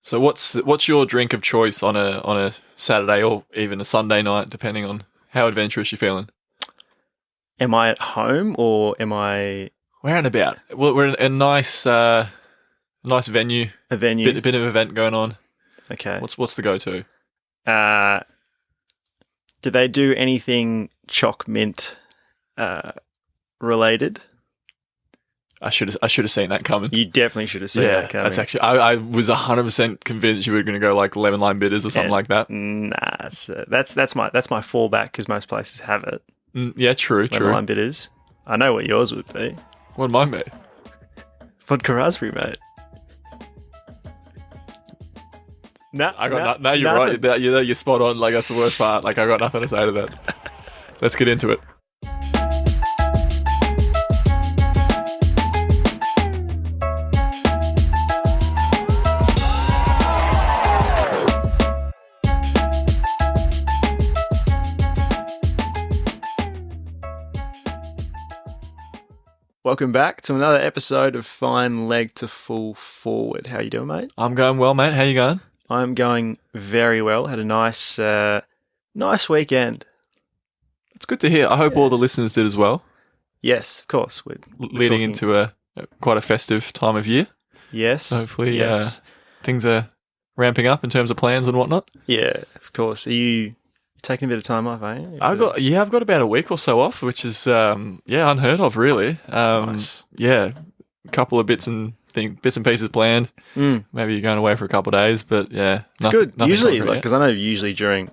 So what's your drink of choice on a Saturday or even a Sunday night, depending on how adventurous you're feeling? Am I at home or am I We're out and about. Well, we're in a nice venue. a venue? Bit of event going on. Okay. What's the go-to? Do they do anything choc mint related? I should have seen that coming. You definitely should have seen that coming. That's actually. I was 100% convinced you were going to go like lemon lime bitters or something like that. Nah, that's my fallback because most places have it. Yeah, true. Lemon lime bitters. I know what yours would be. What'd mine be? Vodka raspberry, mate. No, you're right. You're spot on. Like, that's the worst part. Like, I got nothing to say to that. Let's get into it. Welcome back to another episode of Fine Leg to Full Forward. How you doing, mate? I'm going well, mate. How you going? I'm going very well. Had a nice weekend. It's good to hear. I hope all the listeners did as well. Yes, of course. We're leading into a quite a festive time of year. Yes. So hopefully things are ramping up in terms of plans and whatnot. Yeah, of course. Are you taking a bit of time off, eh? I've got about a week or so off, which is unheard of, really. Nice. Yeah, a couple of bits and pieces planned. Maybe you're going away for a couple of days, but yeah, it's good. Usually, because I know usually during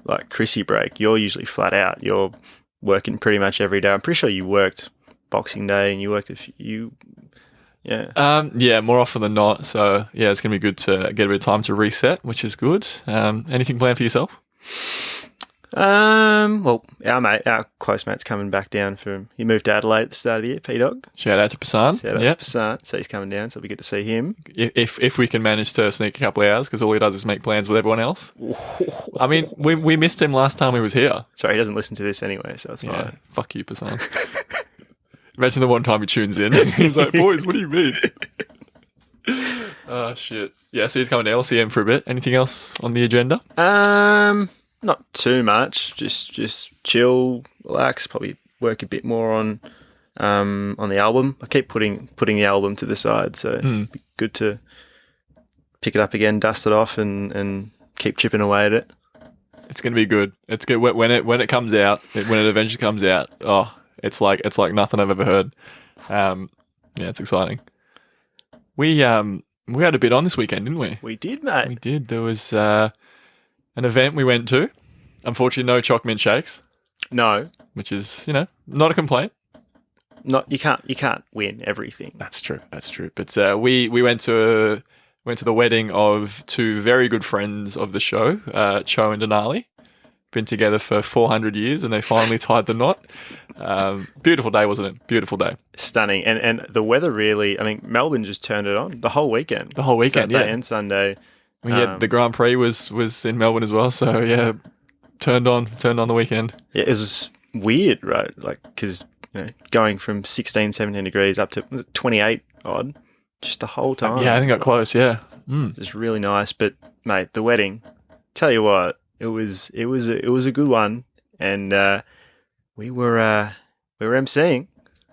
like Chrissy break, you're usually flat out. You're working pretty much every day. I'm pretty sure you worked Boxing Day and you worked a few. Yeah. More often than not. So yeah, it's gonna be good to get a bit of time to reset, which is good. Anything planned for yourself? Well, our close mate's coming back down he moved to Adelaide at the start of the year, P-Dog. Shout out to Pasan. To Pasan. So he's coming down, so it'll be good to see him. If we can manage to sneak a couple of hours, because all he does is make plans with everyone else. I mean, we missed him last time he was here. Sorry, he doesn't listen to this anyway, so it's fine. Fuck you, Pasan. Imagine the one time he tunes in. He's like, boys, what do you mean? Oh, shit. Yeah, so he's coming down. We'll see him for a bit. Anything else on the agenda? Not too much. Just chill, relax. Probably work a bit more on the album. I keep putting the album to the side, so it'd be good to pick it up again, dust it off, and keep chipping away at it. It's gonna be good. It's good when it comes out. When it eventually comes out, it's like nothing I've ever heard. It's exciting. We had a bit on this weekend, didn't we? We did, mate. We did. There was an event we went to. Unfortunately, no choc mint shakes. No, which is not a complaint. You can't win everything. That's true. But we went to the wedding of two very good friends of the show, Cho and Denali. Been together for 400 years, and they finally tied the knot. Beautiful day, wasn't it? Beautiful day. Stunning. And the weather really, I mean, Melbourne just turned it on the whole weekend. Saturday and Sunday. The Grand Prix was in Melbourne as well, so yeah, turned on the weekend. Yeah, it was weird, right? Like, because going from 16, 17 degrees up to 28 odd, just the whole time. Yeah, I think got close. Yeah, It was really nice. But mate, the wedding, tell you what, it was a good one, and we were emceeing.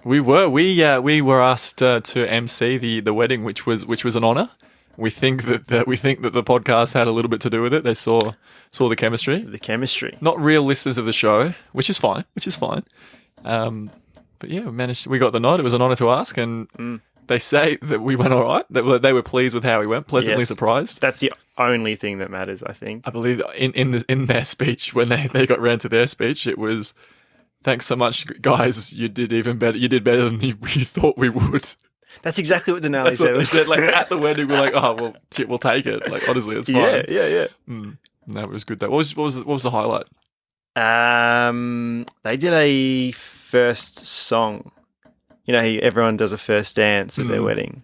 We were asked to MC the wedding, which was an honour. We think that the podcast had a little bit to do with it. They saw the chemistry. The chemistry. Not real listeners of the show, which is fine. But yeah, we got the nod. It was an honour to ask, and they say that we went all right. That they were pleased with how we went, pleasantly surprised. That's the only thing that matters, I think. I believe in their speech, when they got round to their speech, it was, "Thanks so much, guys. You did even better. You did better than we thought we would." That's exactly what Denali said. They said. Like at the wedding, we're like, "Oh well, shit, we'll take it." Like honestly, it's fine. Yeah. No, it was good. What was the highlight? They did a first song. Everyone does a first dance at their wedding.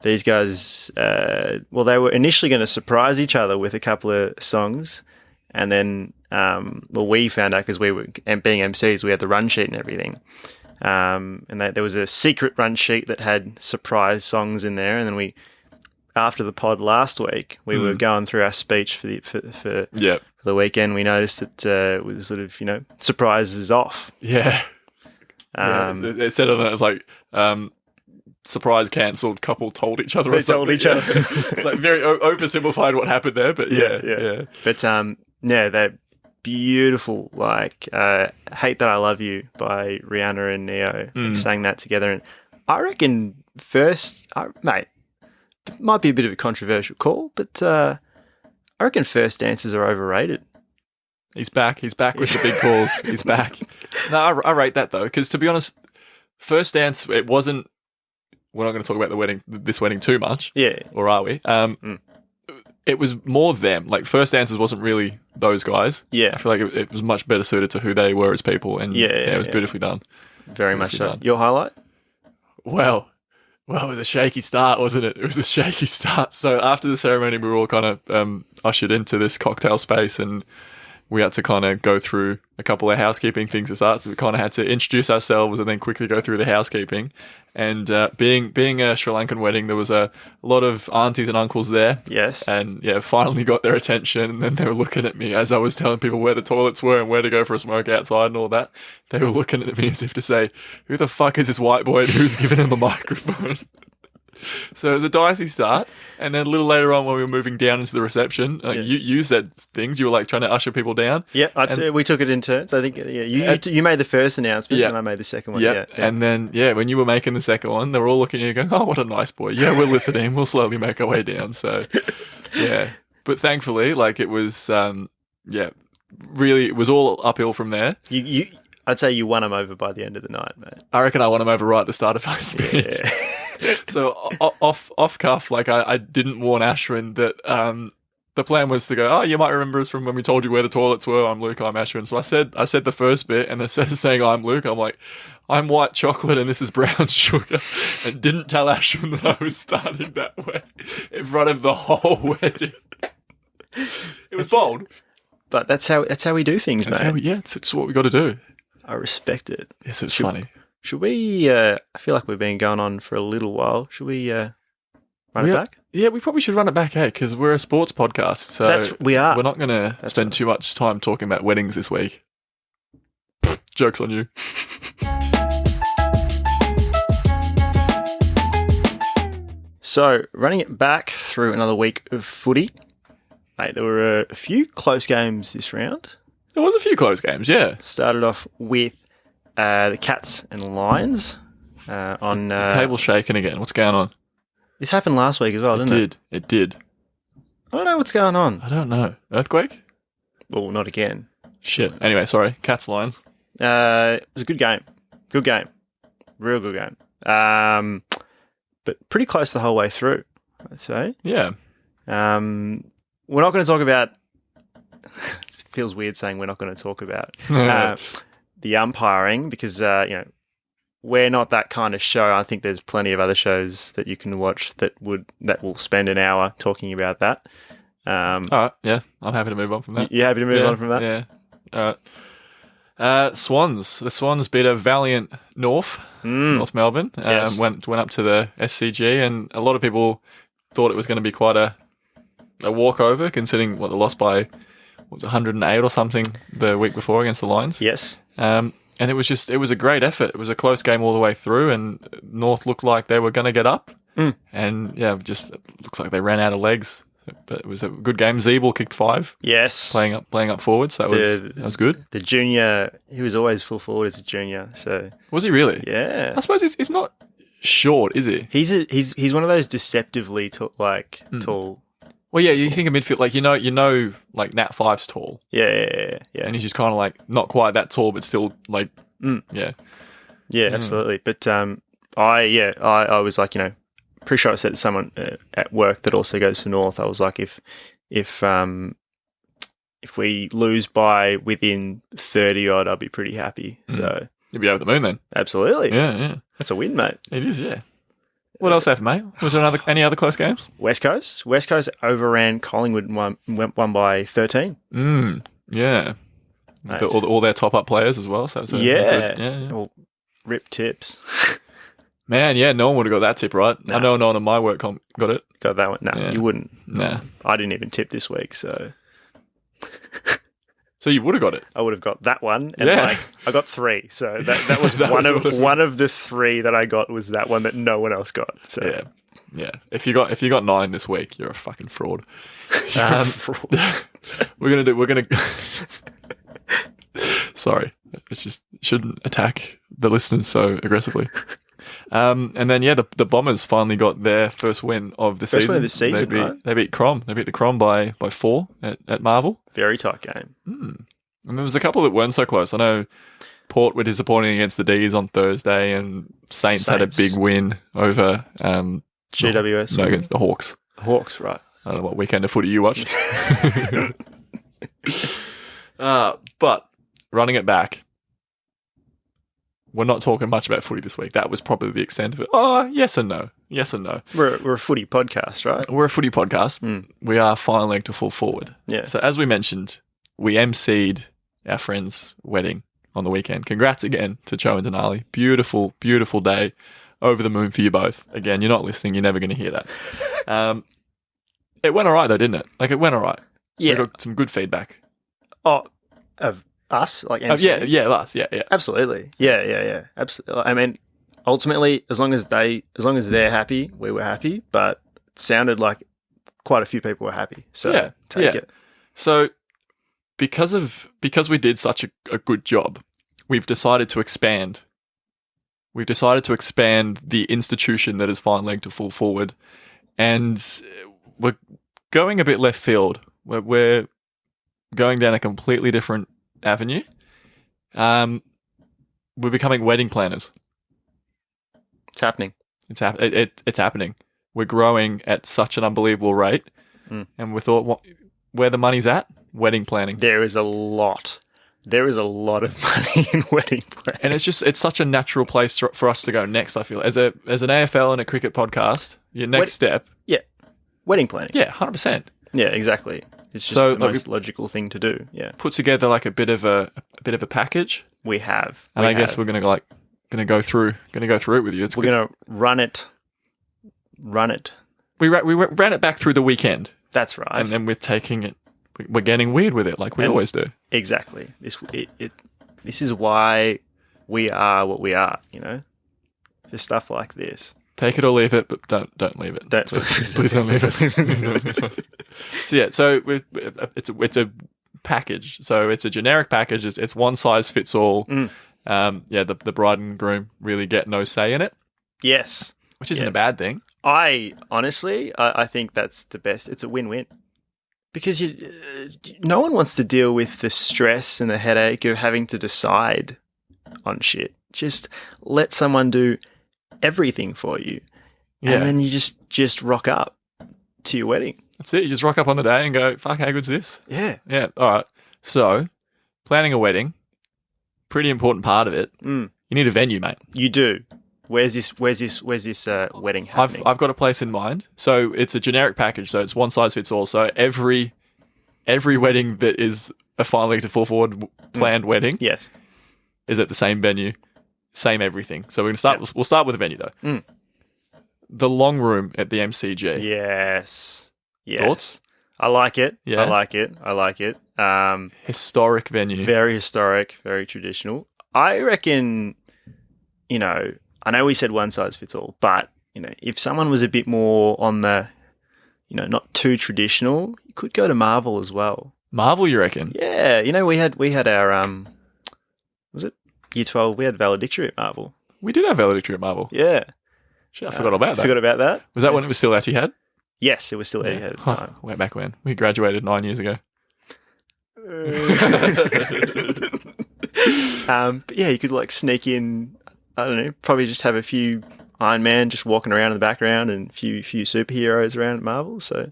These guys, they were initially going to surprise each other with a couple of songs, and then, we found out because we were being MCs, we had the run sheet and everything. And there was a secret run sheet that had surprise songs in there, and then we after the pod last week, we were going through our speech for the weekend. We noticed that it was sort of, surprises off. Yeah. It said on it, it was like, surprise cancelled, couple told each other. They told each other. It's like very oversimplified what happened there, but yeah. But they're beautiful. Like "Hate That I Love You" by Rihanna and Neo. They sang that together, and I reckon mate, it might be a bit of a controversial call, but I reckon First Dances are overrated. He's back with the big calls. He's back. No, I rate that though, because to be honest, First Dance, it wasn't. We're not going to talk about this wedding too much. Yeah. Or are we? It was more them. Like, First Dances wasn't really those guys. Yeah. I feel like it was much better suited to who they were as people. And it was beautifully done. Very much so. Your highlight? Well, it was a shaky start, wasn't it? It was a shaky start. So after the ceremony, we were all kind of ushered into this cocktail space, and we had to kind of go through a couple of housekeeping things to start. So we kind of had to introduce ourselves and then quickly go through the housekeeping. And being a Sri Lankan wedding, there was a lot of aunties and uncles there. Yes. And finally got their attention. And then they were looking at me as I was telling people where the toilets were and where to go for a smoke outside and all that. They were looking at me as if to say, who the fuck is this white boy and who's giving him a microphone? So it was a dicey start, and then a little later on when we were moving down into the reception, you said things. You were like trying to usher people down. Yeah, we took it in turns. I think you made the first announcement, and I made the second one. Yeah. And then when you were making the second one, they were all looking at you going, "Oh, what a nice boy." Yeah, we're listening. We'll slowly make our way down. So but thankfully, like it was, really, it was all uphill from there. I'd say you won them over by the end of the night, mate. I reckon I won them over right at the start of my speech. Yeah. So off cuff, like I didn't warn Ashwin that the plan was to go, oh, you might remember us from when we told you where the toilets were. I'm Luke, I'm Ashwin. So I said the first bit, and instead of saying I'm Luke, I'm like, I'm white chocolate and this is brown sugar, and didn't tell Ashwin that I was starting that way in front of the whole wedding. It was bold. But that's how we do things, mate. It's what we got to do. I respect it. Yes, it's funny. Should we, I feel like we've been going on for a little while. Should we run it back? Yeah, we probably should run it back, because we're a sports podcast. So we are. We're not going to spend too much time talking about weddings this week. Joke's on you. So, running it back through another week of footy. Mate, there were a few close games this round. There was a few close games, yeah. Started off with the Cats and Lions. The table's shaking again. What's going on? This happened last week as well, didn't it? It did. I don't know what's going on. I don't know. Earthquake? Well, not again. Shit. Anyway, sorry. Cats, Lions. It was a good game. Good game. Real good game. But pretty close the whole way through, I'd say. Yeah. We're not going to talk about... It feels weird saying we're not going to talk about the umpiring because, we're not that kind of show. I think there's plenty of other shows that you can watch that will spend an hour talking about that. All right, yeah. I'm happy to move on from that. You're happy to move on from that? Yeah. All right. Swans. The Swans beat a valiant North Melbourne. Yes. Went up to the SCG, and a lot of people thought it was going to be quite a walkover, considering what they lost by 108 or something the week before against the Lions. Yes. And it was a great effort. It was a close game all the way through, and North looked like they were going to get up. And just it looks like they ran out of legs. But it was a good game. Zeeble kicked 5. Yes. Playing up forwards. That was good. The junior, he was always full forward as a junior. So was he really? Yeah. I suppose he's not short, is he? He's one of those deceptively tall. Well, yeah, you think of midfield, like, like Nat Fyfe's tall. Yeah. And he's just kind of like not quite that tall, but still like, yeah. Yeah, absolutely. But I was like, pretty sure I said to someone at work that also goes for North, I was like, if we lose by within 30 odd, I'll be pretty happy. So you'll be over the moon then. Absolutely. Yeah. That's a win, mate. It is, yeah. What else happened, mate? Was there any other close games? West Coast overran Collingwood and won by 13. Yeah. Nice. All their top-up players as well. So that was yeah. Well, rip tips. Man, yeah, no one would have got that tip right. No. I know no one in my work comp got it. Got that one? No, Yeah. you wouldn't. Nah. I didn't even tip this week, so So you would have got it. I would have got that one. And Yeah. I got 3. So that was That one was of one of the 3 that I got was that one that no one else got. So Yeah. Yeah. If you got 9 this week, you're a fucking fraud. We're gonna Sorry. It's just shouldn't attack the listeners so aggressively. And then the Bombers finally got their first win of the First season. win of the season, They beat Crom. They beat the Crom by 4 at Marvel. Very tight game. And there was a couple that weren't so close. I know Port were disappointing against the D's on Thursday, and Saints had a big win over GWS. No, against the Hawks. The Hawks, right. I don't know what weekend of footy you watched. But running it back, we're not talking much about footy this week. That was probably the extent of it. Oh, yes and no. Yes and no. We're a footy podcast, right? We're a footy podcast. We are final leg to full forward. Yeah. So as we mentioned, we emceed our friend's wedding on the weekend. Congrats again to Cho and Denali. Beautiful, beautiful day. Over the moon for you both. Again, you're not listening. You're never going to hear that. It went all right though, didn't it? Like it went all right. Yeah. We got some good feedback. Oh, of us? Like MC? Us. Yeah. Absolutely. Yeah. Absolutely. I mean, ultimately, as long as they're happy, we were happy, but it sounded like quite a few people were happy. So take it. So because we did such a good job, we've decided to expand. We've decided to expand the institution that is fine leg to full forward, and we're going a bit left field. We're going down a completely different avenue. We're becoming wedding planners. It's happening. It's happening. We're growing at such an unbelievable rate, and we thought, where the money's at? Wedding planning. There is a lot of money in wedding planning, and it's such a natural place for us to go next. I feel as an AFL and a cricket podcast, your next step, wedding planning. 100%. Yeah, exactly. It's just the most logical thing to do. Yeah, put together like a bit of a package. We have, and I guess we're gonna go through it with you. We're gonna run it. We ran it back through the weekend. That's right, and then we're taking it. We're getting weird with it, like we always do. Exactly. This is why we are what we are. You know, for stuff like this. Take it or leave it, but don't leave it. Please don't leave us. So it's a package. So it's a generic package. It's one size fits all. The bride and groom really get no say in it. Yes, which isn't a bad thing. I think that's the best. It's a win-win. Because no one wants to deal with the stress and the headache of having to decide on shit. Just let someone do everything for you. Yeah. And then you just rock up to your wedding. That's it. You just rock up on the day and go, fuck, how good's this? Yeah. Yeah. All right. So, planning a wedding, pretty important part of it. You need a venue, mate. You do. Where's this wedding happening? I've got a place in mind. So it's a generic package. So it's one size fits all. So every wedding that is a final leg to full forward planned wedding, yes, is at the same venue, same everything. So we'll start with the venue though. The long room at the MCG. Yes. Thoughts? I like it. Yeah. I like it. Historic venue. Very historic. Very traditional. I reckon. I know we said one size fits all, but, if someone was a bit more on the, not too traditional, you could go to Marvel as well. Marvel, you reckon? Yeah. We had our, was it Year 12? We had valedictory at Marvel. We did have valedictory at Marvel. Yeah. Shit, I forgot about that. Forgot about that? Was that when it was still Etihad? Yes, it was still Etihad at the time. Way back when. We graduated 9 years ago. But yeah, you could sneak in, I don't know, probably just have a few Iron Man just walking around in the background and a few superheroes around at Marvel. So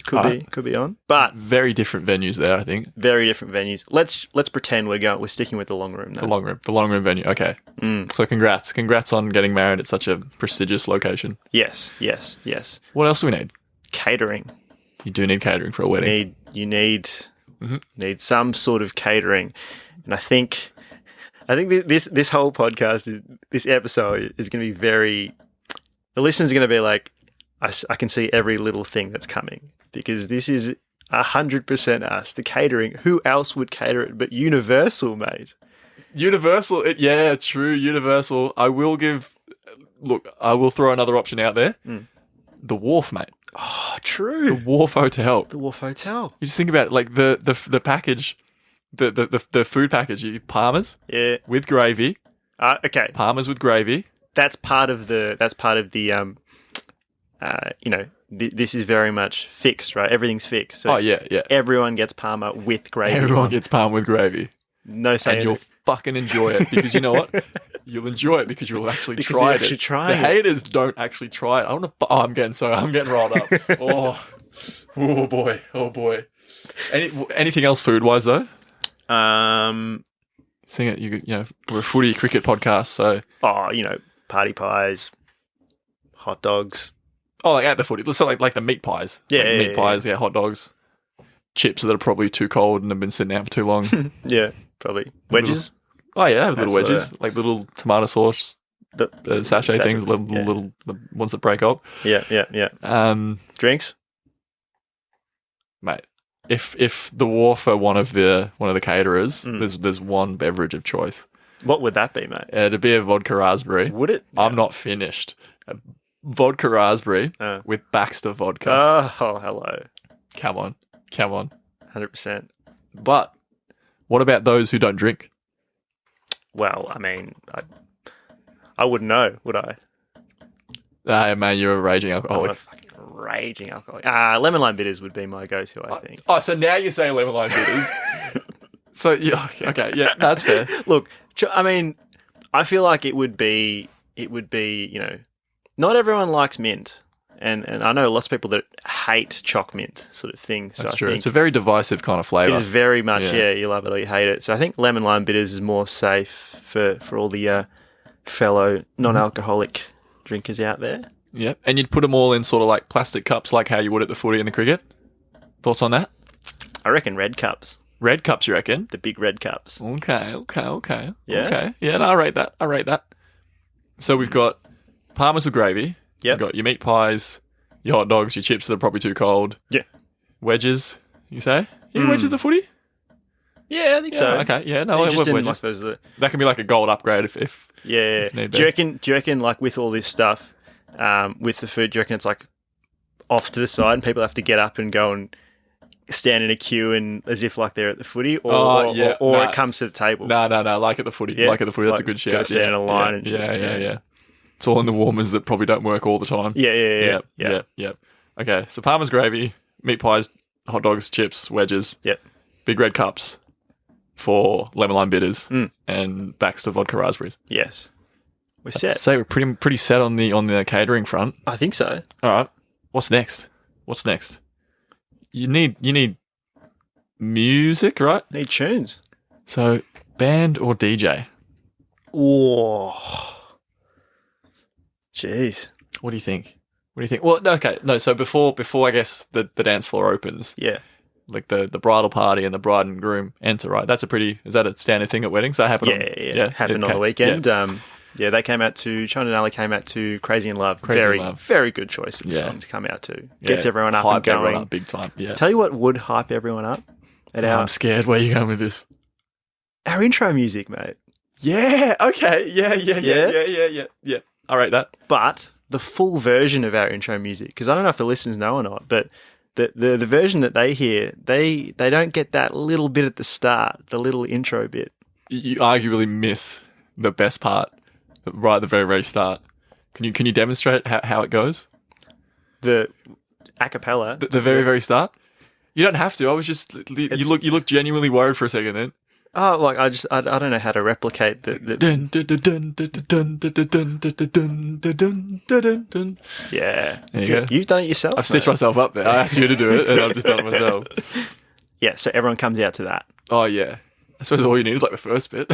could be on. But very different venues there, I think. Very different venues. Let's pretend we're sticking with the long room though. The long room venue. Okay. So congrats on getting married at such a prestigious location. Yes. What else do we need? Catering. You do need catering for a wedding. You need some sort of catering. And I think I think this whole podcast, this episode is going to be very. The listeners are going to be like, I can see every little thing that's coming because this is 100% us. The catering. Who else would cater it but Universal, mate? Universal, yeah, true. Universal. I will throw another option out there. The Wharf, mate. Oh, true. The Wharf Hotel. The Wharf Hotel. You just think about it, like the package, the food package. Parmas, Yeah. with gravy. Okay. Parmas with gravy. That's part of the. This is very much fixed, right? Everything's fixed. So Yeah. everyone gets Parma with gravy. Everyone gets Parma with gravy. No saying. And you'll fucking enjoy it because you know what? You'll enjoy it because you'll actually try it. The haters don't actually try it. I'm getting riled up. Oh boy. Anything else food wise though? Sing it. We're a footy cricket podcast, so. Party pies, hot dogs. Oh, like at the footy. So like the meat pies. Yeah, meat pies. Yeah, hot dogs. Chips that are probably too cold and have been sitting out for too long. Yeah, probably wedges. Little wedges, like little tomato sauce, the sachet things, little the ones that break up. Yeah. Drinks, mate. If the Wharf are one of the caterers, there's one beverage of choice. What would that be, mate? It'd be a vodka raspberry. Would it? I'm not finished. A vodka raspberry with Baxter vodka. Oh, hello. Come on. 100%. But what about those who don't drink? Well, I mean, I wouldn't know, would I? Hey, man, you're a raging I'm alcoholic. a fucking raging alcoholic. Lemon lime bitters would be my go-to, I think. Oh, so now you say lemon lime bitters. So, yeah, okay, yeah, that's fair. Look, I mean, I feel like it would be, not everyone likes mint. And I know lots of people that hate choc mint sort of thing. So That's true. It's a very divisive kind of flavour. It is very much, you love it or you hate it. So I think lemon lime bitters is more safe for all the fellow non-alcoholic drinkers out there. Yep. And you'd put them all in sort of like plastic cups like how you would at the footy and the cricket? Thoughts on that? I reckon red cups. Red cups, you reckon? The big red cups. Okay. Yeah? Okay. Yeah, no, I rate that. So we've got Parmas with gravy. Yep. You've got your meat pies, your hot dogs, your chips that are probably too cold. Yeah. Wedges, you say? You wedges at the footy? Yeah, I think so. Okay, yeah, no, just didn't wedges. like those. That can be like a gold upgrade if Yeah. need Do you reckon like with all this stuff, with the food, do you reckon it's like off to the side and people have to get up and go and stand in a queue and as if like they're at the footy or it comes to the table? No, like at the footy. Yeah? Like at the footy, that's a good shout. Got to stand in a line and shit. Yeah. It's all in the warmers that probably don't work all the time. Yeah. Okay, so Parma's gravy, meat pies, hot dogs, chips, wedges. Yep. Big red cups for lemon lime bitters and Baxter vodka raspberries. Yes. We're set. So we're pretty set on the catering front. I think so. All right. What's next? You need music, right? Need tunes. So band or DJ? Oh. Jeez. What do you think? Well, okay, no. So before I guess the dance floor opens, Yeah. like the bridal party and the bride and groom enter, right? Is that a standard thing at weddings? That happened. Happened on the weekend. They came out to Sean and Ali came out to Crazy in Love. Very good choice of song to come out to. Gets everyone up and going. Everyone up big time. Yeah. Tell you what would hype everyone up. I'm scared. Where are you going with this? Our intro music, mate. Yeah. Okay. Yeah. I rate that. But the full version of our intro music, because I don't know if the listeners know or not, but the version that they hear, they don't get that little bit at the start, the little intro bit. You arguably miss the best part right at the very, very start. Can you demonstrate how it goes? The a cappella. The very, very start? You don't have to. I was just you look genuinely worried for a second then. Oh, like I don't know how to replicate the yeah. You've done it yourself. I've stitched myself up there. I asked you to do it, and I've just done it myself. Yeah, so everyone comes out to that. Oh yeah, I suppose all you need is like the first bit.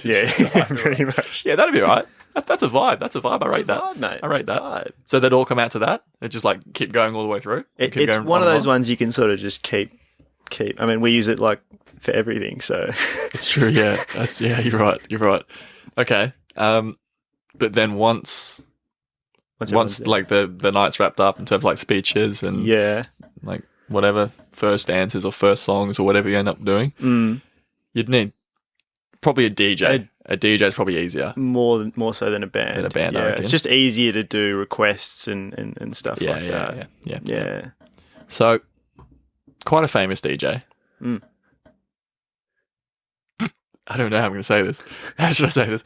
Yeah, pretty much. Yeah, that'd be right. That's a vibe. I rate that. Vibe, mate. I rate that. Vibe. So they'd all come out to that. They just like keep going all the way through. It's one of those ones you can sort of just keep. I mean, we use it like for everything. So It's true. Yeah, you're right. You're right. Okay. But then once like the night's wrapped up in terms of like speeches and like whatever first dances or first songs or whatever you end up doing, you'd need probably a DJ. A DJ is probably easier. More so than a band. I reckon. It's just easier to do requests and stuff like that. Yeah. So, quite a famous DJ. I don't know how I'm going to say this. How should I say this?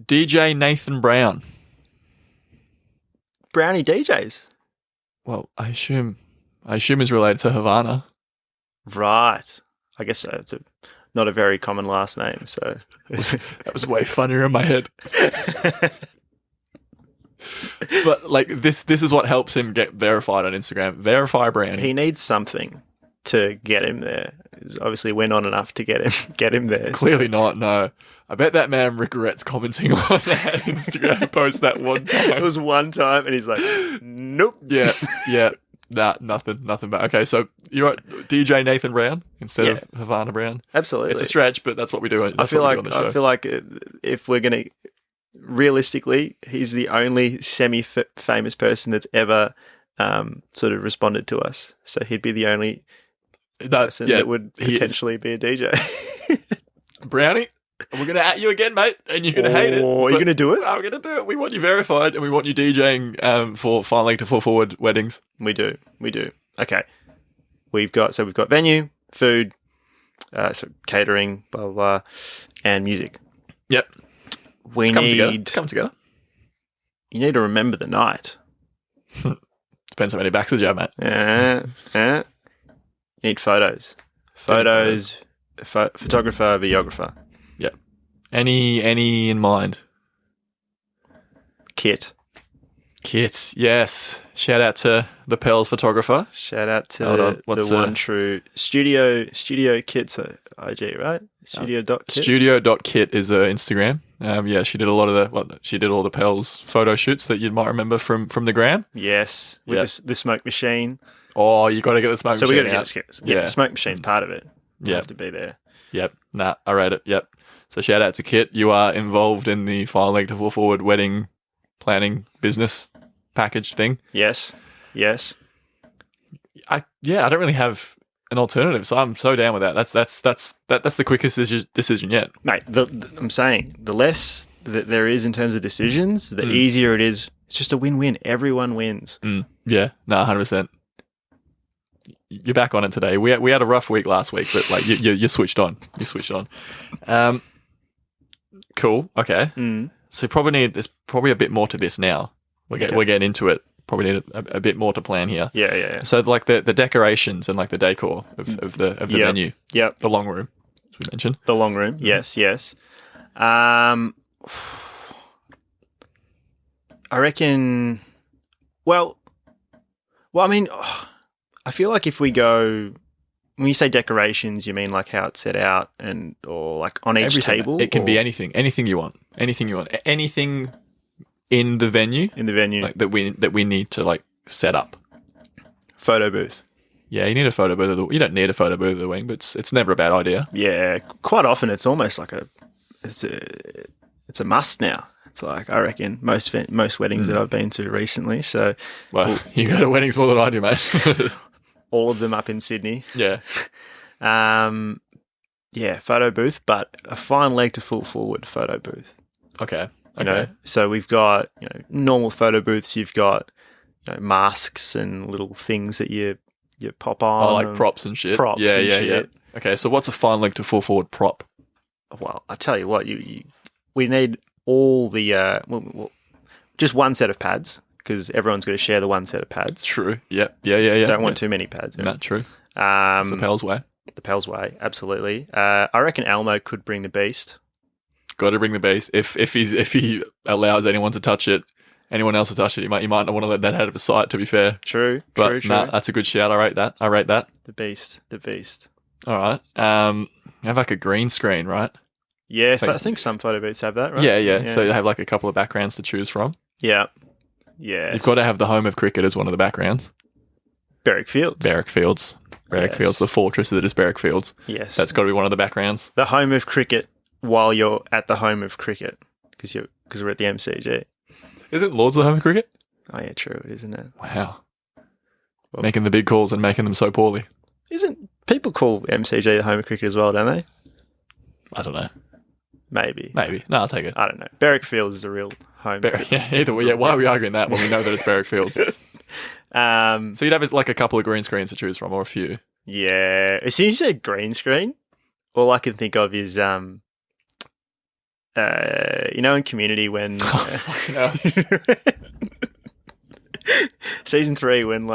DJ Nathan Brown. Brownie DJs. Well, I assume he's related to Havana. Right. I guess so. It's not a very common last name, so that was way funnier in my head. But like this is what helps him get verified on Instagram. Verify Brownie. He needs something to get him there. Obviously, we're not enough to get him there. Clearly not. No, I bet that man regrets commenting on that Instagram post that one time. It was one time, and he's like, "Nope." Yeah. Nah, nothing bad. Okay, so you're right, DJ Nathan Brown instead of Havana Brown. Absolutely, it's a stretch, but that's what we do. I feel like if we're gonna realistically, he's the only semi-famous person that's ever sort of responded to us. So he'd be the only person that would potentially be a DJ. Brownie, we're going to at you again, mate, and you're going to hate it. Are you going to do it? I'm going to do it. We want you verified, and we want you DJing for Final Leg to Full Forward weddings. We do. Okay. We've got venue, food, so catering, blah, blah, blah, and music. Yep. We need come together. You need to remember the night. Depends how many backs you have, mate. You need photos. Photographer, videographer. Yep. Any in mind? Kit, yes. Shout out to the Pearls photographer. Shout out to the one true Studio Kit's IG, right? Studio.kit. Studio.kit is Instagram. She did all the Pearls photo shoots that you might remember from the gram. Yes, with the smoke machine. Oh, you got to get the smoke machine. So we got to get the smoke machine's part of it. You have to be there. Yep. Nah, I read it. Yep. So shout out to Kit. You are involved in the Final Leg to Full Forward wedding planning business package thing. Yes. I don't really have an alternative, so I'm so down with that. That's the quickest decision yet, mate. I'm saying the less that there is in terms of decisions, the easier it is. It's just a win-win. Everyone wins. Yeah, no, 100%. You're back on it today. We had a rough week last week, but like you switched on. Cool. Okay. So there's probably a bit more to this now. We're getting into it. Probably need a bit more to plan here. Yeah. So like the decorations and like the decor of the venue. Yep. The long room, as we mentioned. The long room. Yes. I reckon. Well, I mean, I feel like if we go, when you say decorations, you mean like how it's set out or like on each table? It can be anything you want. Anything in the venue. Like that we need to like set up. Photo booth. Yeah, you need a photo booth. You don't need a photo booth at the wing, but it's never a bad idea. Yeah, quite often it's almost like it's a must now. It's like, I reckon most weddings that I've been to recently. So, well, you go to weddings more than I do, mate. All of them up in Sydney. Yeah. Photo booth, but a Final Leg to Full Forward photo booth. Okay. You know, so we've got normal photo booths. You've got masks and little things that you pop on. Oh, like props and shit. Yeah. Okay, so what's a Final Leg to Full Forward prop? Well, I tell you what, we need all the just one set of pads, because everyone's got to share the one set of pads. True. Yeah. Don't want too many pads. That's true. It's the Pell's way. The Pell's way, absolutely. I reckon Elmo could bring the beast. Got to bring the beast. If he allows anyone else to touch it, you might not want to let that out of his sight. To be fair. True. But nah, that's a good shout. I rate that. The beast. All right. Have like a green screen, right? Yeah, I think some photo booths have that, right? Yeah. So you have like a couple of backgrounds to choose from. Yeah. You've got to have the home of cricket as one of the backgrounds. Berwick Fields. Berwick Fields, the fortress that is Berwick Fields. Yes. That's got to be one of the backgrounds. The home of cricket while you're at the home of cricket because we're at the MCG. Isn't Lords the home of cricket? Oh, yeah, true, isn't it? Wow. Well, Making the big calls and making them so poorly. Isn't people call MCG the home of cricket as well, don't they? I don't know. Maybe. No, I'll take it. I don't know. Berwick Fields is the real home. Either way, why are we arguing that when we know that it's Berwick Fields? So you'd have like a couple of green screens to choose from, or a few. Yeah. As soon as you said green screen, all I can think of is in Community when season 3 when you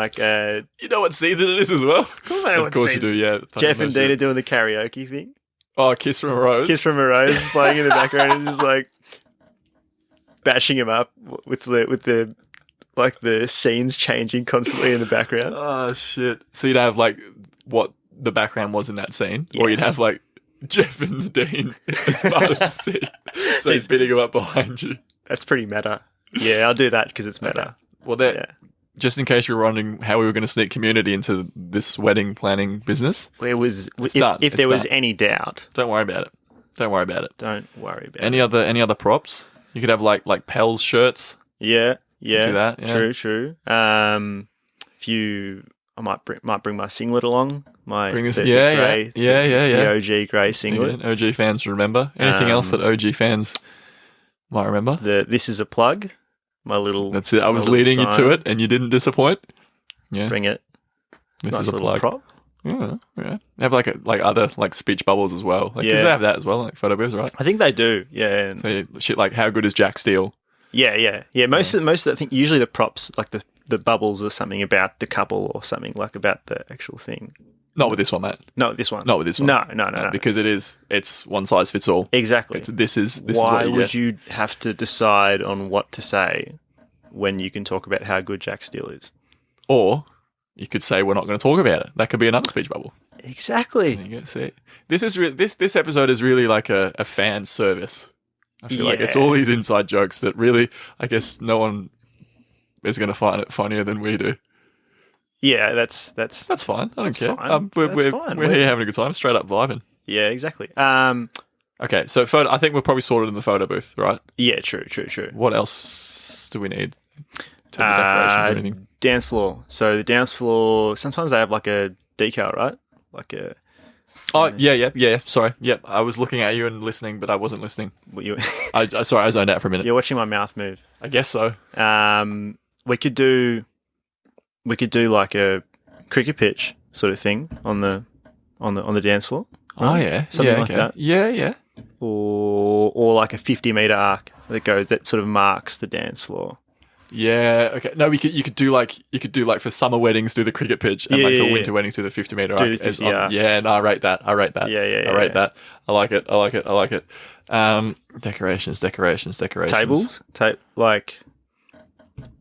know what season it is as well. Of course I know. Of course you do. Yeah. Jeff and Dina doing the karaoke thing. Oh, Kiss from a Rose. Kiss from a Rose playing in the background and just like bashing him up with the scenes changing constantly in the background. Oh shit! So you'd have like what the background was in that scene, Yes. or you'd have like Jeff and Dean as part of the scene. So he's beating him up behind you. That's pretty meta. Yeah, I'll do that because it's meta. Well, just in case you were wondering how we were going to sneak Community into this wedding planning business, If there was any doubt, don't worry about it. Don't worry about it. don't worry about Any other props? You could have like Pell's shirts. Yeah, Do that. Yeah. True. I might bring my singlet along. The OG grey singlet. Again, OG fans remember. Anything else that OG fans might remember? This is a plug. My little. That's it. I was my little leading you sign. to it, and you didn't disappoint. Yeah, Bring it. this Nice is a little plug. prop. Yeah. They have like other like speech bubbles as well. Like, 'cause they have that as well, like photo booths, right? I think they do. Yeah. And So shit like how good is Jack Steele? yeah. Most of I think usually the props like the bubbles are something about the couple or something like about the actual thing. Not with this one, mate. Not this one. Not with this one. No. Because it's one size fits all. Exactly. This is Why what you would get. you have to decide on what to say when you can talk about how good Jack Steele is? Or you could say we're not going to talk about it. That could be another speech bubble. Exactly. There you go. See, this is this episode is really like a fan service. I feel like it's all these inside jokes that really, I guess, no one is going to find it funnier than we do. Yeah, that's fine. I don't care. fine. We're Fine. here having a good time, straight up vibing. Yeah, exactly. Okay, so photo. I think we're probably sorted in the photo booth, right? Yeah, true. What else do we need? To the decorations or anything? Dance floor. So the dance floor. Sometimes they have like a decal, right? Like a. Oh yeah. Sorry. Yep. I was looking at you and listening, but I wasn't listening. I zoned out for a minute. You're watching my mouth move. I guess so. We could do like a cricket pitch sort of thing on the dance floor. Oh yeah, Something like that. Yeah. Or like a 50-meter arc that sort of marks the dance floor. Yeah. Okay. No, you could do like for summer weddings do the cricket pitch and for winter weddings do the 50-meter arc. Do the 50, yeah. No, I rate that. Yeah. I rate that. I like it. Decorations. Tables,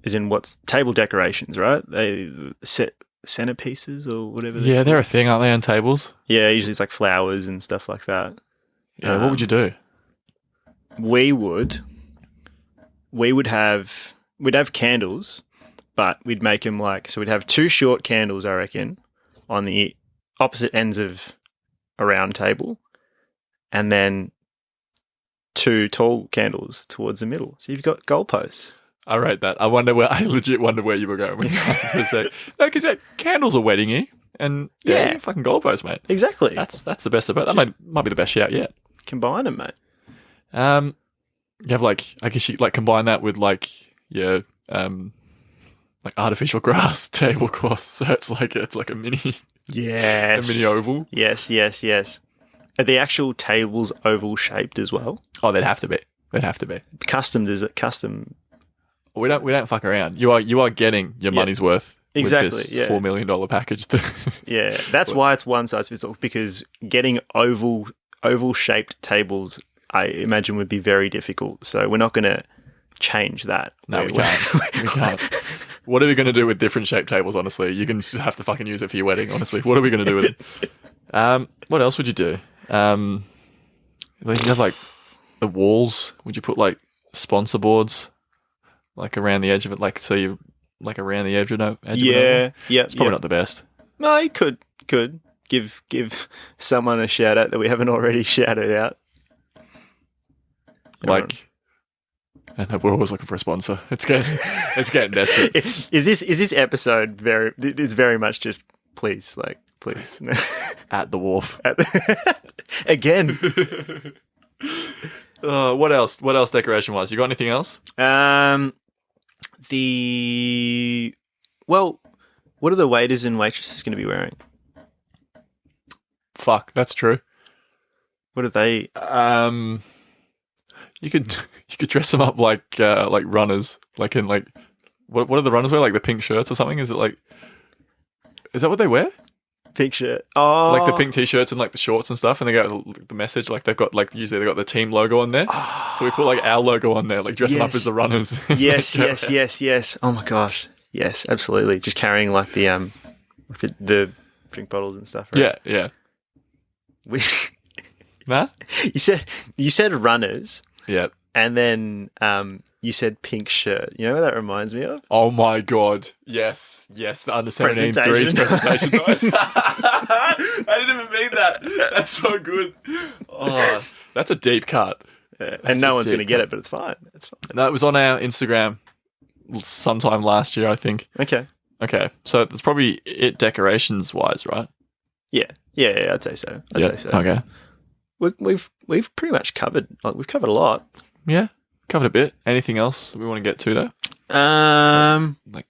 as in what's table decorations, right? They set centerpieces or whatever. Yeah, they're a thing, aren't they, on tables? Yeah, usually it's like flowers and stuff like that. Yeah. What would you do? We'd have candles, but we'd make them we'd have 2 short candles, I reckon, on the opposite ends of a round table, and then 2 tall candles towards the middle. So you've got goalposts. I rate that. I legit wonder where you were going with that. No, because candles are wedding-y, and fucking goalposts, mate. Exactly. That's the best about that. Might be the best shout yet. Combine them, mate. You have I guess you combine that with artificial grass tablecloth, so it's like a mini Yes. a mini oval. Yes. Are the actual tables oval shaped as well? Oh, they'd have to be. Custom? We don't fuck around. You are getting your money's worth. Exactly. With this $4 million package. Yeah, that's why it's one size fits all, because getting oval shaped tables, I imagine, would be very difficult. So we're not going to change that. No, we can't. What are we going to do with different shaped tables, honestly? You can just have to fucking use it for your wedding, honestly. What are we going to do with it? What else would you do? You have the walls. Would you put sponsor boards around the edge of it? So you around the edge of it? Yeah. It's probably not the best. No, you could Could give someone a shout out that we haven't already shouted out. Like, and we're always looking for a sponsor. It's getting desperate. Is this episode very much just please? At the wharf. Again. What else? What else decoration wise? You got anything else? What are the waiters and waitresses going to be wearing? Fuck, that's true. What are they? You could dress them up like runners, like in like what do the runners wear? Like the pink shirts or something? Is that what they wear? Pink shirt. Oh, like the pink t-shirts and like the shorts and stuff, and they got the message like they've got like usually they got the team logo on there. So we put like our logo on there, like dress them up as the runners. Yes. Oh my gosh, yes, absolutely. Just carrying like the drink bottles and stuff. Right? Yeah. Nah? You said runners. Yeah. And then you said pink shirt. You know what that reminds me of? Oh my god. Yes. The under 17 threes presentation. I didn't even mean that. That's so good. Oh, that's a deep cut. Yeah. And no one's going to get it, but it's fine. No, it was on our Instagram sometime last year, I think. Okay. So that's probably it decorations wise, right? Yeah, I'd say so. Okay. We've pretty much covered. We've covered a lot. Yeah, covered a bit. Anything else we want to get to though? Like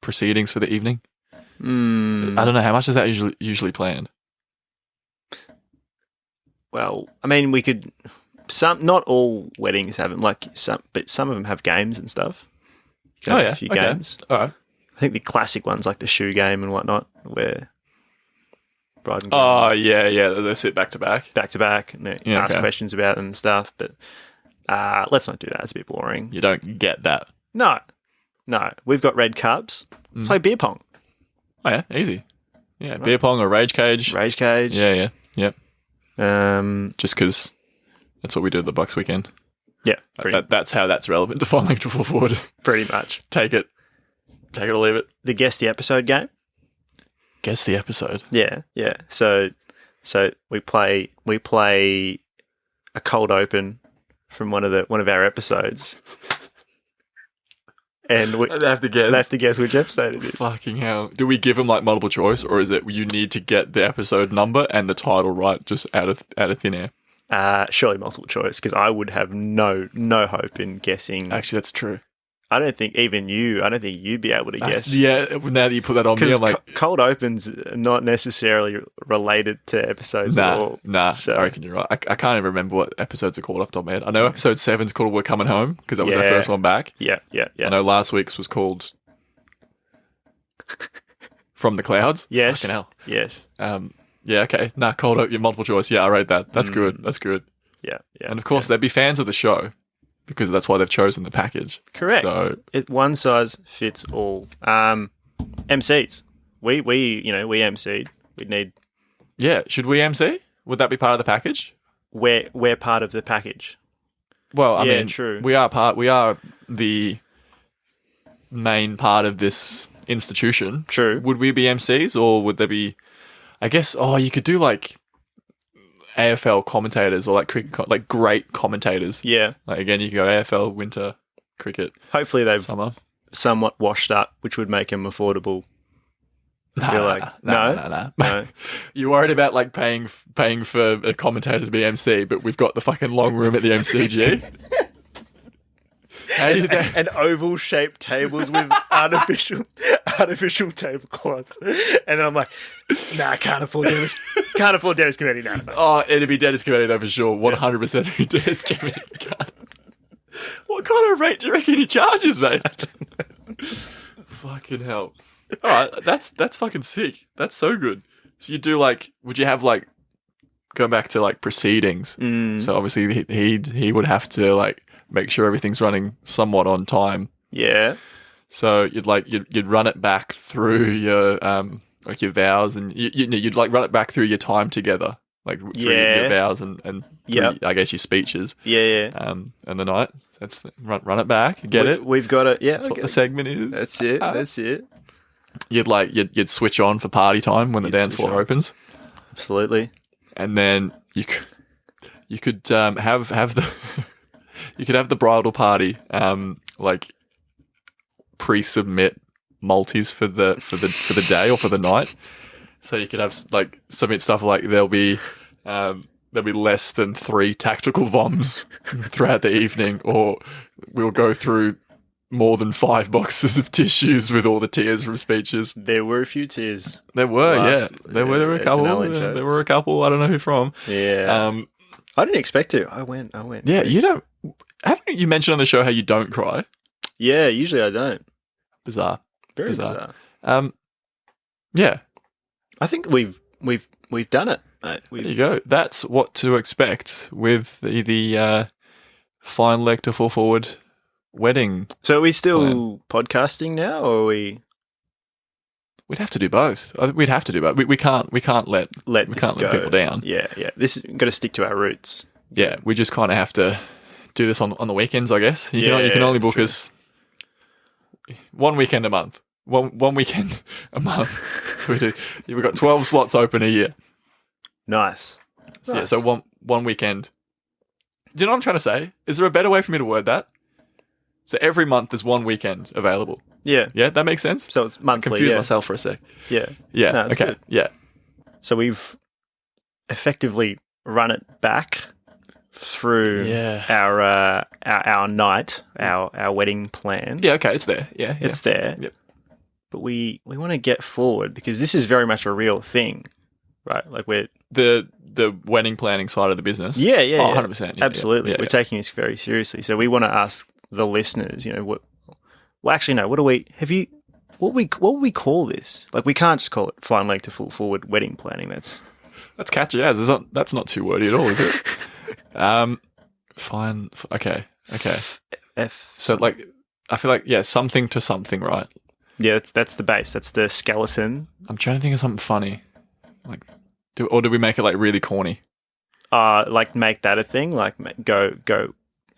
proceedings for the evening. I don't know how much is that usually planned. Well, I mean, we could. Not all weddings have them. But some of them have games and stuff. A few games. All right. I think the classic ones like the shoe game and whatnot, where bride and groom. Oh yeah. They sit back to back, and they ask questions about them and stuff. But let's not do that. It's a bit boring. You don't get that. No. We've got red cups. Let's play beer pong. Oh yeah, easy. Yeah, right. Beer pong or rage cage. Yeah. Yep. Just because that's what we do at the Bucks weekend. Yeah. That's how that's relevant to Finally Triple Forward. Pretty much. Take it or leave it. The Guess the Episode game. Guess the episode. Yeah. So we play a cold open from one of our episodes, and they have to guess which episode it is. Fucking hell! Do we give them like multiple choice, or is it you need to get the episode number and the title right, just out of thin air? Surely multiple choice, because I would have no hope in guessing. Actually, that's true. I don't think you'd be able to guess. Yeah, now that you put that on me, I'm like... cold opens are not necessarily related to episodes at all. Nah, so. I reckon you're right. I can't even remember what episodes are called off the top of my head. I know episode 7's called We're Coming Home, because that was our first one back. Yeah. I know last week's was called From the Clouds. Yes. Fucking hell. Yes. Yeah, okay. Nah, cold open, multiple choice. Yeah, I rate that. That's good. Yeah. And of course, they'd be fans of the show, because that's why they've chosen the package. Correct. So one size fits all. MCs. We MC'd. We'd need. Yeah. Should we MC? Would that be part of the package? We're part of the package. Well, I mean, true. We are the main part of this institution. True. Would we be MCs, or would there be? I guess. Oh, you could do like AFL commentators or like cricket, like great commentators. Yeah. Like again, you could go AFL, winter, cricket. Hopefully they've summer. Somewhat washed up, which would make them affordable. No. You're worried about like paying for a commentator to be MC, but we've got the fucking long room at the MCG. And oval-shaped tables with artificial tablecloths, and then I'm like, nah, can't afford Dennis Committee now. Oh, it'd be Dennis Committee though for sure. 100% be Dennis Committee. What kind of rate do you reckon he charges, mate? I don't know. Fucking hell! All right, that's fucking sick. That's so good. So you do like, would you have like, going back to like proceedings? So obviously he would have to like make sure everything's running somewhat on time. Yeah. So you'd run it back through your like your vows, and you'd like run it back through your time together, like through your vows and through, I guess, your speeches. Yeah. And the night. That's run it back. Get it? We've got it. Yeah. That's what the segment is. That's it. you'd switch on for party time when the dance floor opens, Absolutely. and then you could have the you could have the bridal party like pre-submit multis for the day or for the night, so you could have like submit stuff like there'll be less than 3 tactical voms throughout the evening, or we'll go through more than 5 boxes of tissues with all the tears from speeches. There were a few tears. There were, there were a couple. There were a couple. I don't know who from. Yeah. I didn't expect to. I went. Yeah, you don't. Haven't you mentioned on the show how you don't cry? Yeah, usually I don't. Bizarre. Very bizarre. Yeah. I think we've done it. Mate. There you go. That's what to expect with the fine leg to full forward wedding. So are we still podcasting now, or are we? We'd have to do both. We'd have to do both. We can't let people down. Yeah. This is got to stick to our roots. Yeah, we just kind of have to do this on the weekends, I guess. You can only book us one weekend a month. One weekend a month. So we've got 12 slots open a year. Nice. So, yeah, so one weekend. Do you know what I'm trying to say? Is there a better way for me to word that? So every month there's one weekend available. Yeah. Yeah, that makes sense? So it's monthly. I confused myself for a sec. Yeah. Yeah. No, okay. good. Yeah. So we've effectively run it back through our night, our wedding plan. Yeah, okay, it's there. Yeah. It's there. Yep. But we want to get forward because this is very much a real thing, right? Like we're the wedding planning side of the business. Yeah. 100%. Yeah, absolutely. Yeah, we're taking this very seriously. So we want to ask the listeners, what do what would we call this? Like we can't just call it fine leg to full forward wedding planning. That's catchy as. That's not too wordy at all, is it? Fine. Okay. So like, I feel like, something to something, right? Yeah, that's the base. That's the skeleton. I'm trying to think of something funny. Like, do we make it like really corny? Like make that a thing. Like go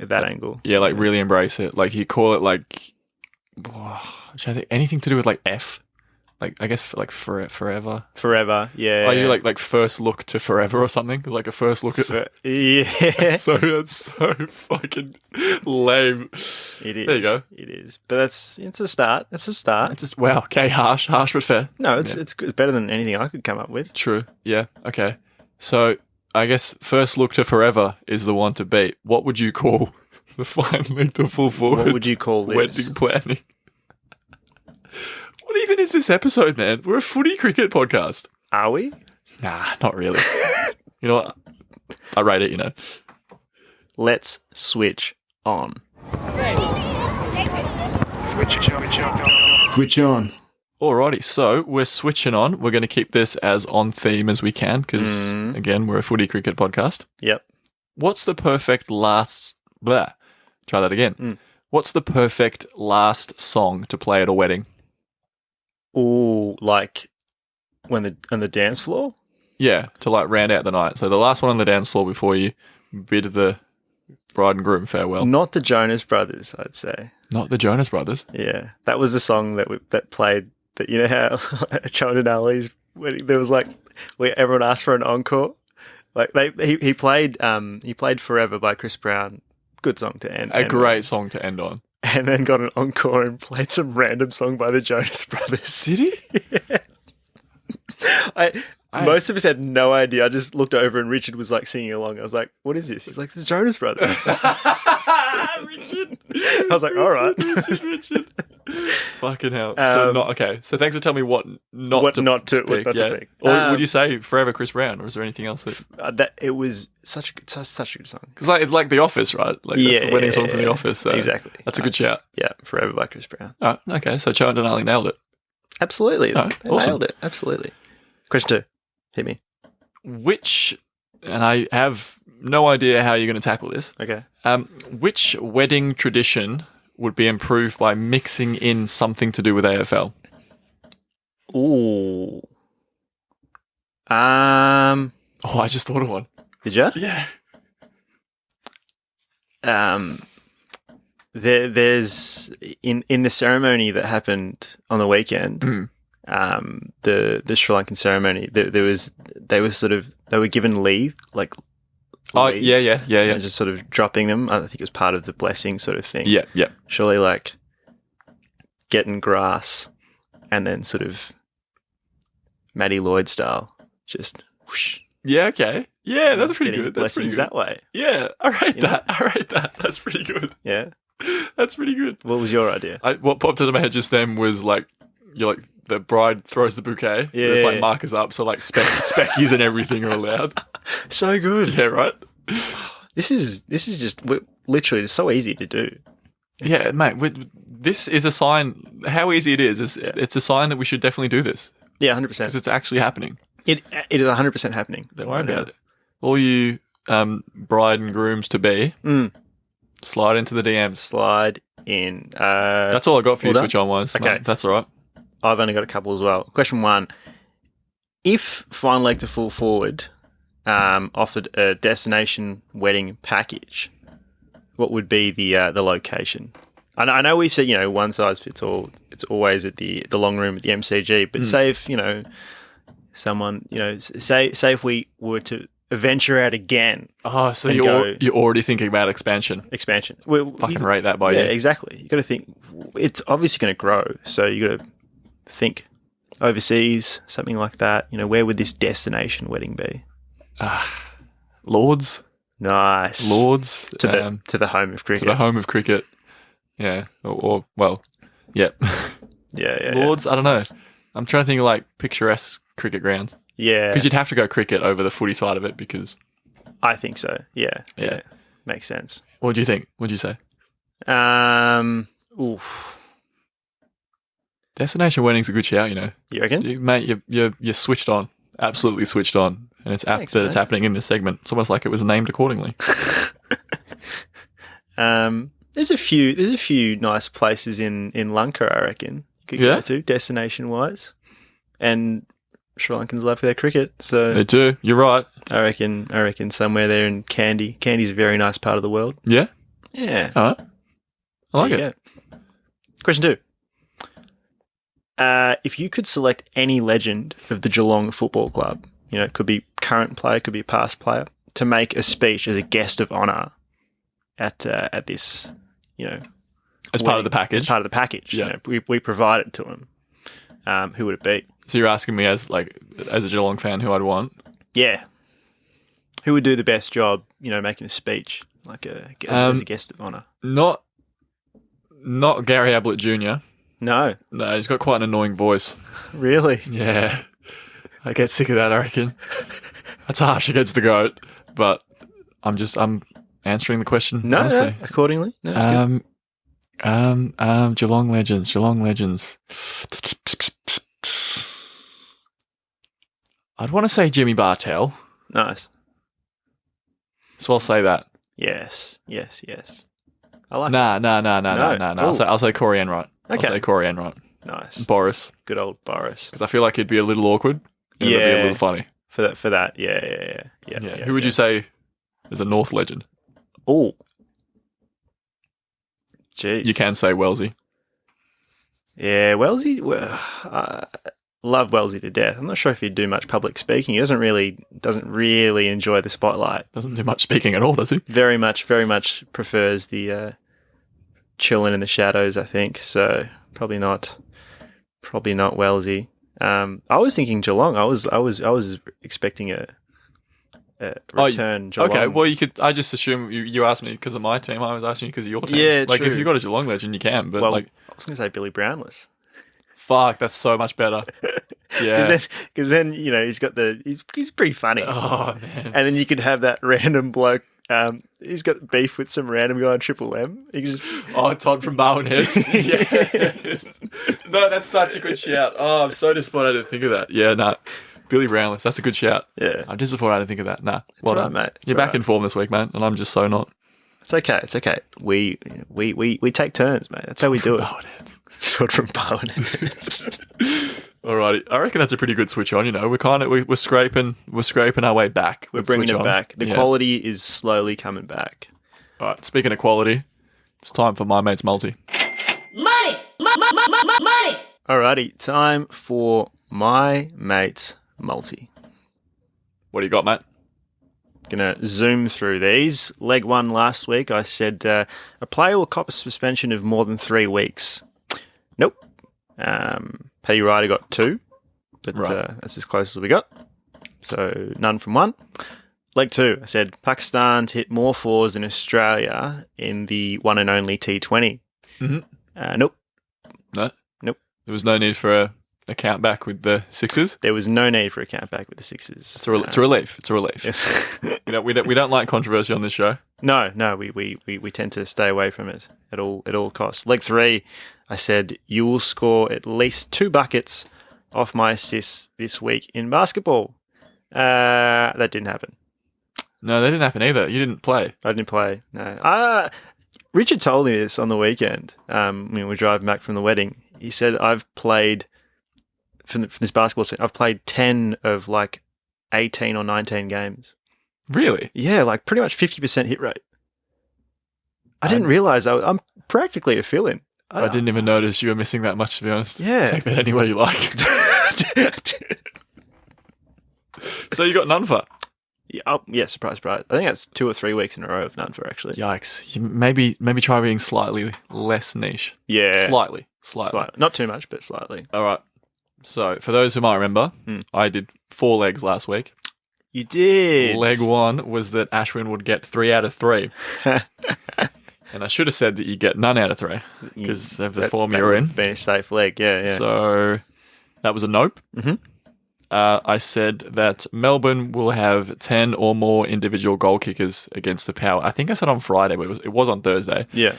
at that angle. Yeah, like really embrace it. Like you call it like, I'm trying to think, anything to do with like F. Like I guess like forever. Forever, yeah. Are you like first look to forever or something? Like a first look at. Yeah. So that's so fucking lame. It is. There you go. It is, but it's a start. It's a start. It's just wow. Okay, harsh but fair. No, it's better than anything I could come up with. True. Yeah. Okay. So I guess first look to forever is the one to beat. What would you call the fine leg to full forward? What would you call this? Wedding planning. What even is this episode, man? We're a footy cricket podcast. Are we? Nah, not really. You know what? I rate it, Let's switch on. Switch on. Alrighty, so we're switching on. We're going to keep this as on theme as we can because, again, we're a footy cricket podcast. Yep. What's the perfect last... Blah. Try that again. What's the perfect last song to play at a wedding? Oh, like on the dance floor? Yeah, to like round out the night. So the last one on the dance floor before you bid the bride and groom farewell. Not the Jonas Brothers, I'd say. Not the Jonas Brothers? Yeah. That was the song that played, that you know how Sean and Ali's wedding, there was like, where everyone asked for an encore? Like he played Forever by Chris Brown. Good song to end. A great song to end on. And then got an encore and played some random song by the Jonas Brothers. Did he? Yeah. Most of us had no idea. I just looked over and Richard was like singing along. I was like, what is this? He's like, the Jonas Brothers. Richard. I was like, all right. Richard. Fucking hell. So thanks for telling me what not to pick. Or would you say Forever Chris Brown, or is there anything else that it was such a good song? Because it's like The Office, right? Like that's the wedding song from The Office. So exactly. That's a good shout. Yeah, Forever by Chris Brown. Oh, okay. So Cho and Denali nailed it. Absolutely. Oh, they awesome. nailed it. Absolutely. Question 2. Hit me. And I have no idea how you're going to tackle this. Okay. Which wedding tradition would be improved by mixing in something to do with AFL? Ooh. Oh, I just thought of one. Did you? Yeah. There's in the ceremony that happened on the weekend, the Sri Lankan ceremony, they were given leave, like Oh, leaves, yeah. and just sort of dropping them. I think it was part of the blessing sort of thing. Yeah. Surely, like getting grass and then sort of Matty Lloyd style, just whoosh. Yeah, okay. Yeah, that's pretty Getting good. That's pretty blessings good. that way. Yeah, I rate that. That's pretty good. Yeah. That's pretty good. What was your idea? What popped into my head just then was like, you're like, the bride throws the bouquet. Yeah. It's like markers up, so like speckies and everything are allowed. So good. Yeah, right? This is just literally, it's so easy to do. Yeah, mate. This is a sign. How easy it is. It's a sign that we should definitely do this Yeah, 100%. because it's actually happening. It is 100% happening. Don't worry about it. All you bride and grooms to be, slide into the DMs. Slide in. That's all I got for you, all done? switch on wise. Okay. Mate, that's all right. I've only got a couple as well. Question 1. If Fine Leg to Full Forward offered a destination wedding package, what would be the location? I know we've said, one size fits all. It's always at the long room at the MCG. But say if, someone, say if we were to venture out again. Oh, so and you're already thinking about expansion. Fucking rate that by yeah, you. exactly. You got to think. It's obviously going to grow, so you got to think overseas, something like that. Where would this destination wedding be? Lords. Nice. Lords. To the home of cricket. To the home of cricket. Yeah. Or yeah. Yeah. Lords, I don't know. I'm trying to think of like picturesque cricket grounds. Yeah. Because you'd have to go cricket over the footy side of it because... I think so. Yeah. Yeah. Makes sense. What do you think? What do you say? Oof. Destination wedding's a good shout, You reckon? Mate, you're switched on. Absolutely switched on. And it's apt that it's happening in this segment. It's almost like it was named accordingly. There's a few nice places in Lanka, I reckon. You could go to, destination-wise. And Sri Lankans love their cricket, so... They do. You're right. I reckon somewhere there in Kandy. Kandy's a very nice part of the world. Yeah? Yeah. All right. I like it. Go. Question 2. If you could select any legend of the Geelong Football Club, it could be current player, could be a past player, to make a speech as a guest of honour at this, as part of the package. As part of the package. Yeah. We provide it to him. Who would it be? So you're asking me as a Geelong fan who I'd want? Yeah. Who would do the best job, making a speech like as a guest of honour? Not Gary Ablett Jr. No. No, he's got quite an annoying voice. Really? Yeah. I get sick of that, I reckon. That's harsh against the GOAT, but I'm answering the question honestly. No, accordingly. No, that's good. Geelong Legends. I'd want to say Jimmy Bartell, Nice. so I'll say that. Yes. I like Nah. No. I'll say Corey Enright. Okay. I'll say Corey Enright. Nice. Boris, Good old Boris. because I feel like he'd be a little awkward. And it'd be a little funny. For that. Yeah. Who would you say is a North legend? Oh. Jeez. You can say Wellesley. Yeah, Wellesley. Love Wellesley to death. I'm not sure if he'd do much public speaking. He doesn't really enjoy the spotlight. Doesn't do much speaking at all, does he? Very much prefers the chilling in the shadows, I think. So probably not Wellesley. I was thinking Geelong. I was expecting a return Geelong. Okay, well, you could. I just assume you asked me because of my team. I was asking you because of your team. Yeah, like true. if you got a Geelong legend, you can. But I was going to say Billy Brownless. Fuck, that's so much better. Yeah, because then he's got he's pretty funny. Oh man! And then you could have that random bloke. He's got beef with some random guy on Triple M. You can just Todd from Barwon Heads. Yes. No, that's such a good shout. Oh, I'm so disappointed I didn't think of that. Yeah, nah. Billy Brownless, that's a good shout. Yeah. I'm disappointed I didn't think of that. Nah. Well done, mate. You're back in form this week, mate, and I'm just so not. It's okay. We take turns, mate. That's how we do it. Barwon Heads. Sort from Barwon Heads. Alrighty, I reckon that's a pretty good switch on. We're scraping our way back. We're bringing it back. The quality is slowly coming back. All right, speaking of quality, it's time for my mate's multi. Money! Alrighty, time for my mate's multi. What do you got, mate? Gonna zoom through these. Leg 1 last week, I said a player will cop a suspension of more than 3 weeks. Nope. Paddy Ryder got 2, but that's as close as we got. So none from 1. Leg 2, I said Pakistan to hit more 4s than Australia in the one and only T20. Mm-hmm. Nope. No? Nope. There was no need for a count back with the 6s? There was no need for a count back with the 6s. It's a relief. It's a relief. Yes. we don't like controversy on this show. No, we tend to stay away from it at all costs. Leg 3, I said you will score at least 2 buckets off my assists this week in basketball. That didn't happen. No, that didn't happen either. You didn't play. I didn't play. No. Richard told me this on the weekend. When we were driving back from the wedding. He said I've played from this basketball scene. I've played 10 of like 18 or 19 games. Really? Yeah, like pretty much 50% hit rate. I didn't realize I'm practically a fill-in. I didn't even notice you were missing that much, to be honest. Yeah. Take that any way you like. So you got none for? Yeah, surprise. I think that's 2 or 3 weeks in a row of none for, actually. Yikes. Maybe try being slightly less niche. Yeah. Slightly. Not too much, but slightly. All right. So for those who might remember, I did 4 legs last week. You did. Leg 1 was that Ashwin would get 3 out of 3. And I should have said that you get none out of 3 because of the form you're in. Been a safe leg, yeah. So that was a nope. Mm-hmm. I said that Melbourne will have 10 or more individual goal kickers against the Power. I think I said on Friday, but it was on Thursday. Yeah.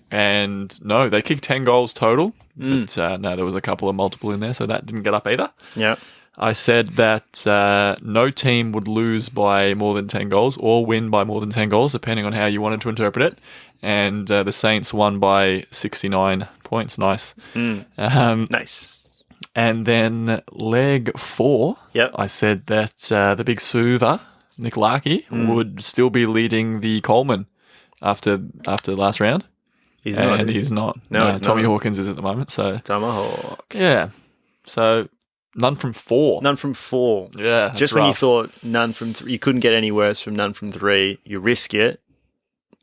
And no, they kicked 10 goals total. But no, there was a couple of multiple in there, so that didn't get up either. Yeah. I said that no team would lose by more than 10 goals or win by more than 10 goals, depending on how you wanted to interpret it. And the Saints won by 69 points. Nice. Nice. And then leg 4, I said that the big soother, Nick Larkey, would still be leading the Coleman after the last round. He's not. He's not. No, he's Tommy not. Hawkins is at the moment. So Tomahawk. Yeah. So none from 4. None from 4. Yeah. Just when you thought none from 3, you couldn't get any worse from none from 3, you risk it.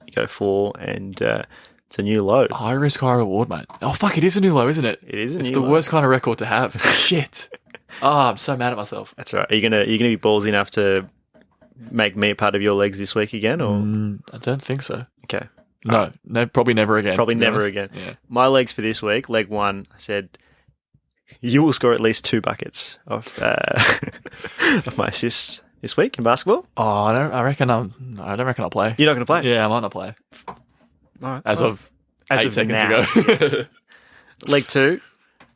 You go 4, and it's a new low. High risk, high reward, mate. Oh, fuck, it is a new low, isn't it? It is a new low. It's the worst kind of record to have. Shit. I'm so mad at myself. That's right. Are you gonna be ballsy enough to make me a part of your legs this week again, or? I don't think so. Okay. No, probably never again. Probably never again. Yeah. My legs for this week, leg 1, I said you will score at least 2 buckets of my assists this week in basketball. Oh, I don't reckon I'll play. You're not going to play? Yeah, I might not play. All right. As of 8 seconds now. ago. Leg 2,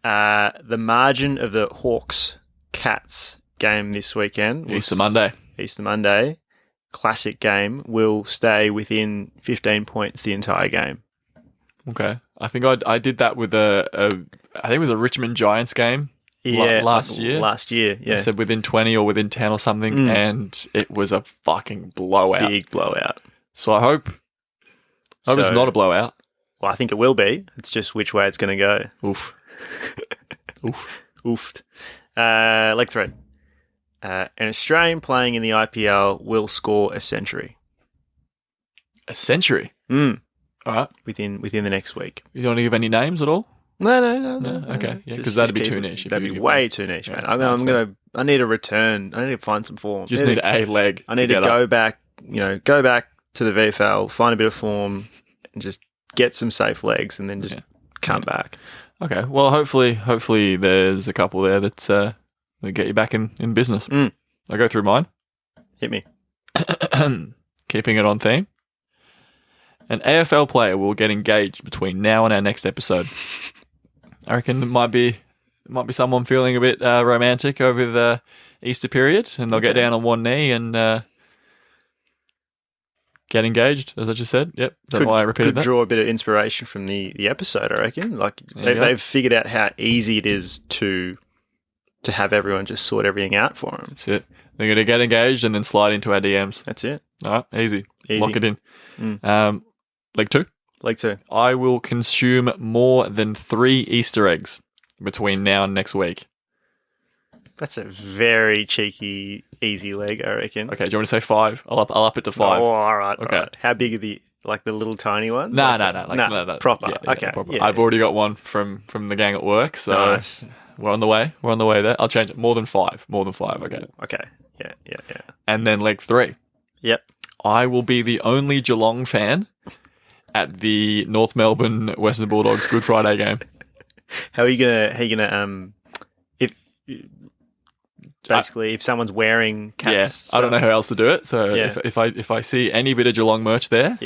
the margin of the Hawks-Cats game this weekend was Easter Monday. Classic game will stay within 15 points the entire game. Okay. I think I did that with I think it was a Richmond Giants game last year. Last year, yeah. I said within 20 or within 10 or something, and it was a fucking blowout. Big blowout. So I hope it's not a blowout. Well, I think it will be. It's just which way it's going to go. Oof. Oofed. Leg 3. An Australian playing in the IPL will score a century. A century? All right. Within the next week. You don't want to give any names at all? No. Okay. Yeah, because that'd be too niche. That'd be way too niche, man. I need a return. I need to find some form. Just need a leg. I need to go back to the VFL, find a bit of form, and just get some safe legs, and then just come back. Okay. Well, hopefully there's a couple there that get you back in business. I'll go through mine. Hit me. Keeping it on theme. An AFL player will get engaged between now and our next episode. I reckon it might be someone feeling a bit romantic over the Easter period, and they'll get down on one knee and get engaged, as I just said. Yep. That's why I repeated that. Could draw a bit of inspiration from the episode, I reckon. Like they've figured out how easy it is to have everyone just sort everything out for them. That's it. They're going to get engaged and then slide into our DMs. That's it. All right. Easy. Lock it in. Mm. Leg 2. Leg 2. I will consume more than 3 Easter eggs between now and next week. That's a very cheeky, easy leg, I reckon. Okay, do you want to say 5? I'll up it to 5. Oh, all right. Okay. All right. How big are the little tiny ones? No. Proper. Yeah, okay. proper. Yeah. I've already got one from the gang at work, so Nice. we're on the way. We're on the way there. I'll change it. More than 5. Okay. Okay. Yeah. And then leg 3. Yep. I will be the only Geelong fan at the North Melbourne Western Bulldogs Good Friday game. How are you gonna if basically if someone's wearing Cats stuff, I don't know how else to do it. So Yeah. if I see any bit of Geelong merch there,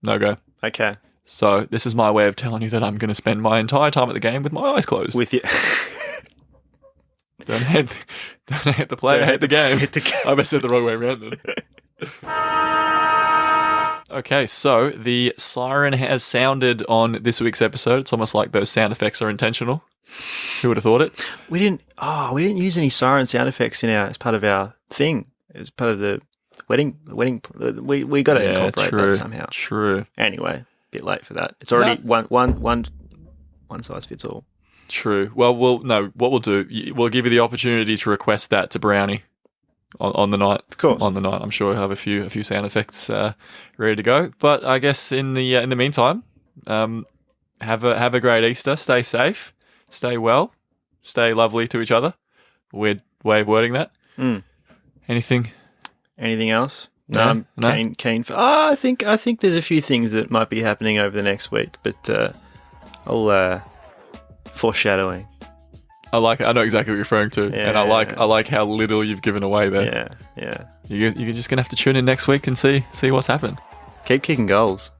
no go. Okay. So this is my way of telling you that I'm going to spend my entire time at the game with my eyes closed. With you. Don't hate the player, hate the game. Hit the game. I must said the wrong way around then. Okay, so the siren has sounded on this week's episode. It's almost like those sound effects are intentional. Who would have thought it? We didn't use any siren sound effects as part of our thing. It was part of the wedding. We got to incorporate that somehow. True. Anyway, a bit late for that. It's already one size fits all. True. Well, what we'll do, we'll give you the opportunity to request that to Brownie on the night. Of course. On the night, I'm sure he'll have a few sound effects ready to go. But I guess in the meantime, have a great Easter. Stay safe. Stay well. Stay lovely to each other. Weird way of wording that. Anything else? No, I'm keen for. I think there's a few things that might be happening over the next week, but I'll foreshadowing. I know exactly what you're referring to, and I like how little you've given away there. Yeah. You're just gonna have to tune in next week and see what's happened. Keep kicking goals.